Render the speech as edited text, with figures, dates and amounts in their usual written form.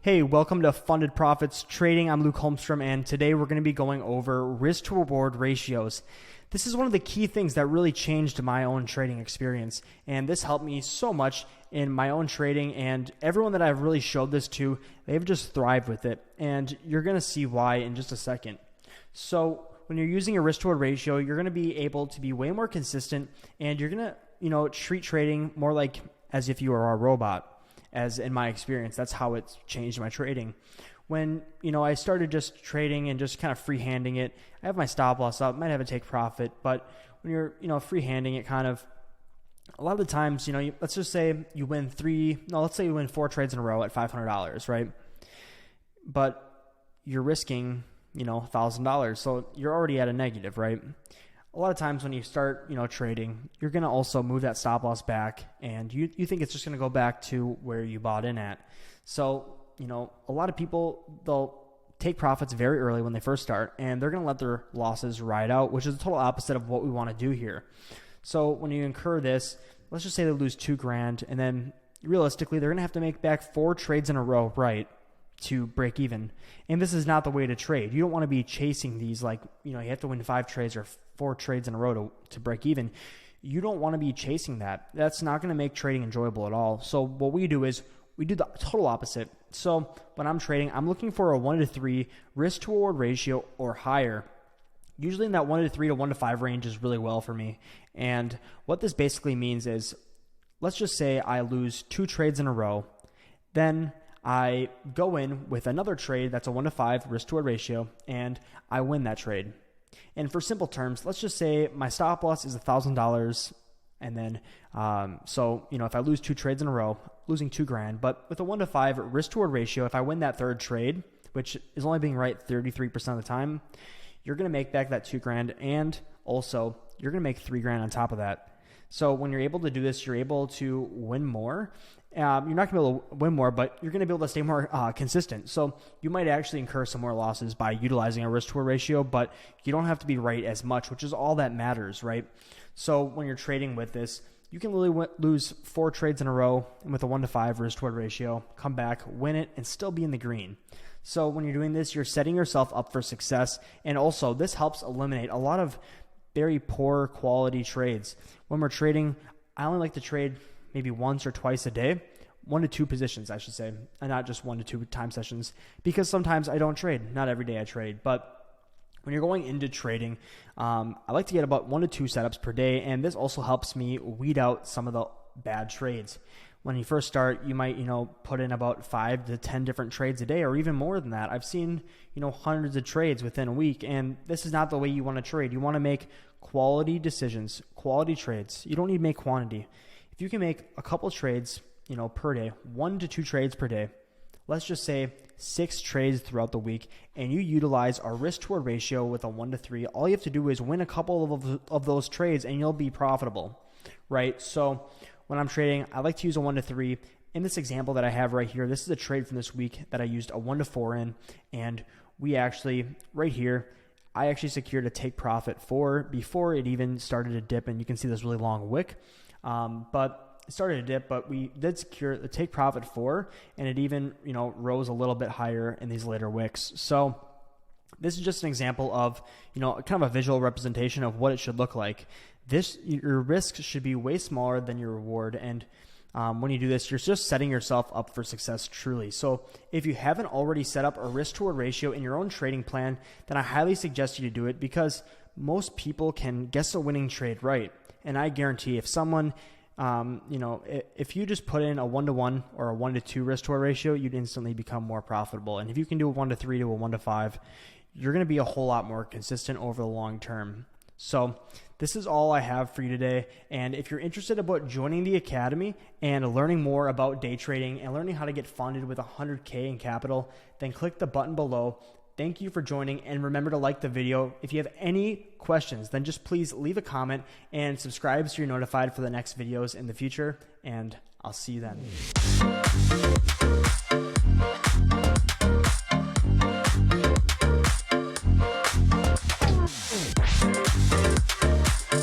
Hey, welcome to Funded Profits Trading. I'm Luke Holmstrom, and today we're going to be going over risk to reward ratios. This is one of the key things that really changed my own trading experience, and this helped me so much in my own trading, and everyone that I've really showed this to, they've just thrived with it, and you're going to see why in just a second. So when you're using a risk to reward ratio, you're going to be able to be way more consistent, and you're going to, treat trading more like as if you were a robot. As in my experience, that's how it's changed my trading. When, I started just trading and just kind of freehanding it, I have my stop loss up, might have a take profit, but when you're, freehanding it kind of, a lot of the times, let's just say you win let's say you win 4 trades in a row at $500, right? But you're risking, $1,000. So you're already at a negative, right? A lot of times when you start, trading, you're going to also move that stop loss back, and you think it's just going to go back to where you bought in at. So, a lot of people, they'll take profits very early when they first start, and they're going to let their losses ride out, which is the total opposite of what we want to do here. So when you incur this, let's just say they lose $2,000, and then realistically, they're going to have to make back 4 trades in a row, right, to break even. And this is not the way to trade. You don't want to be chasing these like, you have to win 5 trades or 4 trades in a row to break even. You don't want to be chasing that. That's not going to make trading enjoyable at all. So what we do is we do the total opposite. So when I'm trading, I'm looking for a 1 to 3 risk to reward ratio or higher. Usually in that 1 to 3 to 1 to 5 range is really well for me. And what this basically means is, let's just say I lose 2 trades in a row. Then I go in with another trade that's a 1 to 5 risk to reward ratio, and I win that trade. And for simple terms, let's just say my stop loss is $1,000, and then if I lose 2 trades in a row, losing $2,000, but with a 1 to 5 risk to reward ratio, if I win that third trade, which is only being right 33% of the time, you're going to make back that $2,000, and also you're going to make $3,000 on top of that. So when you're able to do this, you're able to win more. You're not going to be able to win more, but you're going to be able to stay more consistent. So you might actually incur some more losses by utilizing a risk to reward ratio, but you don't have to be right as much, which is all that matters, right? So when you're trading with this, you can really lose 4 trades in a row with a 1 to 5 risk to reward ratio, come back, win it, and still be in the green. So when you're doing this, you're setting yourself up for success. And also this helps eliminate a lot of very poor quality trades. When we're trading, I only like to trade maybe once or twice a day, 1 to 2 positions, I should say, and not just 1 to 2 time sessions, because sometimes I don't trade. Not every day I trade, but when you're going into trading, I like to get about 1 to 2 setups per day, and this also helps me weed out some of the bad trades. When you first start, you might, put in about 5 to 10 different trades a day, or even more than that. I've seen, hundreds of trades within a week, and this is not the way you want to trade. You want to make quality decisions, quality trades. You don't need to make quantity. If you can make a couple trades, per day, 1 to 2 trades per day, let's just say 6 trades throughout the week, and you utilize our risk to reward ratio with a 1 to 3, all you have to do is win a couple of those trades and you'll be profitable, right? So when I'm trading, I like to use a 1 to 3. In this example that I have right here, this is a trade from this week that I used a 1 to 4 in, and we actually, right here, I actually secured a take profit before it even started to dip, and you can see this really long wick. But it started to dip, but we did secure the take profit and it even, rose a little bit higher in these later wicks. So this is just an example of, kind of a visual representation of what it should look like. Your risk should be way smaller than your reward. And when you do this, you're just setting yourself up for success truly. So if you haven't already set up a risk to reward ratio in your own trading plan, then I highly suggest you to do it, because most people can guess a winning trade right. And I guarantee if someone, if you just put in a 1 to 1 or a 1 to 2 risk to reward ratio, you'd instantly become more profitable. And if you can do a 1 to 3 to a 1 to 5, you're going to be a whole lot more consistent over the long term. So this is all I have for you today. And if you're interested about joining the Academy and learning more about day trading and learning how to get funded with $100K in capital, then click the button below. Thank you for joining, and remember to like the video. If you have any questions, then just please leave a comment and subscribe so you're notified for the next videos in the future, and I'll see you then.